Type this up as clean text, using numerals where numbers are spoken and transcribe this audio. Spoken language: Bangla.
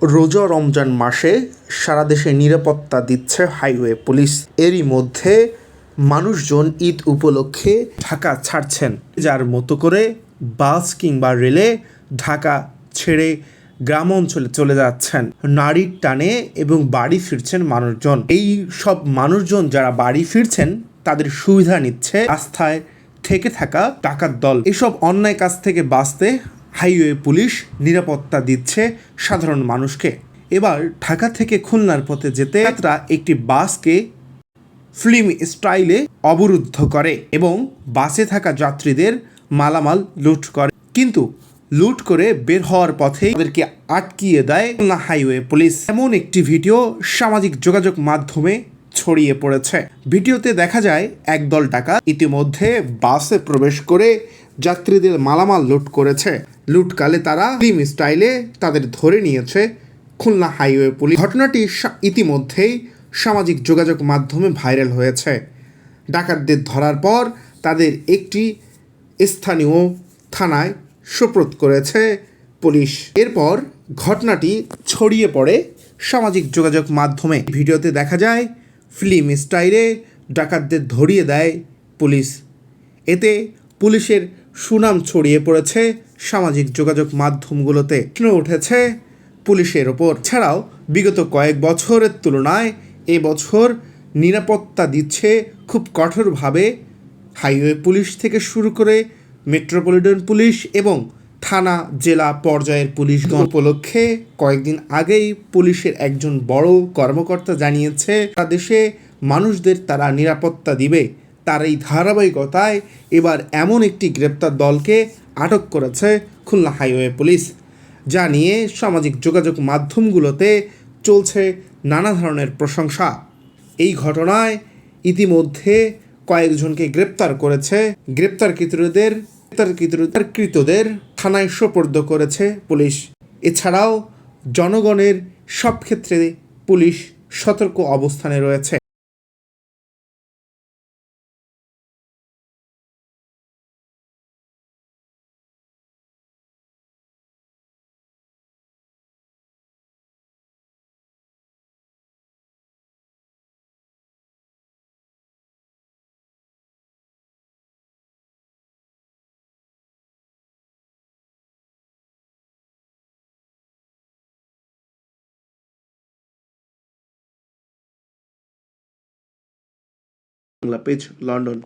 রোজা রমজান মাসে সারা দেশে নিরাপত্তা দিচ্ছে হাইওয়ে পুলিশ। এরই মধ্যে মানুষজন ঈদ উপলক্ষে ঢাকা ছাড়ছেন, যার মতো করে বাস কিংবা রেলে ঢাকা ছেড়ে গ্রাম অঞ্চলে চলে যাচ্ছেন। নারীর টানে এবং বাড়ি ফিরছেন মানুষজন। এই সব মানুষজন যারা বাড়ি ফিরছেন তাদের সুবিধা নিচ্ছে আস্থায় থেকে থাকা ডাকাত দল। এসব অন্যায় কাজ থেকে বাঁচতে হাইওয়ে পুলিশ নিরাপত্তা দিচ্ছে সাধারণ মানুষকে। এবার ঢাকা থেকে খুলনার পথে যেতে যাত্রা একটি বাসকে ফিল্ম স্টাইলে অবরুদ্ধ করে এবং বাসে থাকা যাত্রীদের মালামাল লুট করে, কিন্তু লুট করে বের হওয়ার পথে তাদেরকে আটকিয়ে দেয় খুলনা হাইওয়ে পুলিশ। এমন একটি ভিডিও সামাজিক যোগাযোগ মাধ্যমে ছড়িয়ে পড়েছে। ভিডিওতে দেখা যায় একদল ডাকাত ইতিমধ্যে বাসে প্রবেশ করে যাত্রীদের মালামাল লুট করেছে। লুটকালে তারা ফিল্ম স্টাইলে তাদের ধরে নিয়েছে খুলনা হাইওয়ে পুলিশ। ঘটনাটি ইতিমধ্যেই সামাজিক যোগাযোগ মাধ্যমে ভাইরাল হয়েছে। ডাকাতদের ধরার পর তাদের একটি স্থানীয় থানায় সোপর্দ করেছে পুলিশ। এরপর ঘটনাটি ছড়িয়ে পড়ে সামাজিক যোগাযোগ মাধ্যমে। ভিডিওতে দেখা যায় ফিল্ম স্টাইলে ডাকাতদের ধরিয়ে দেয় পুলিশ। এতে পুলিশের সুনাম ছড়িয়ে পড়েছে সামাজিক যোগাযোগ মাধ্যমগুলোতে। প্রশ্ন উঠেছে পুলিশের ওপর। ছাড়াও বিগত কয়েক বছরের তুলনায় এবছর নিরাপত্তা দিচ্ছে খুব কঠোরভাবে হাইওয়ে পুলিশ থেকে শুরু করে মেট্রোপলিটন পুলিশ এবং থানা জেলা পর্যায়ের পুলিশগণ। উপলক্ষে কয়েকদিন আগেই পুলিশের একজন বড় কর্মকর্তা জানিয়েছে সারা দেশে মানুষদের তারা নিরাপত্তা দিবে। তার এই ধারাবাহিকতায় এবার এমন একটি গ্রেপ্তার দলকে আটক করেছে খুলনা হাইওয়ে পুলিশ, যা নিয়ে সামাজিক যোগাযোগ মাধ্যমগুলোতে চলছে নানা ধরনের প্রশংসা। এই ঘটনায় ইতিমধ্যে কয়েকজনকে গ্রেপ্তার করেছে। গ্রেপ্তারকৃতদের থানায় সোপর্দ করেছে পুলিশ। এছাড়াও জনগণের সব ক্ষেত্রে পুলিশ সতর্ক অবস্থানে রয়েছে। Bangla page, London.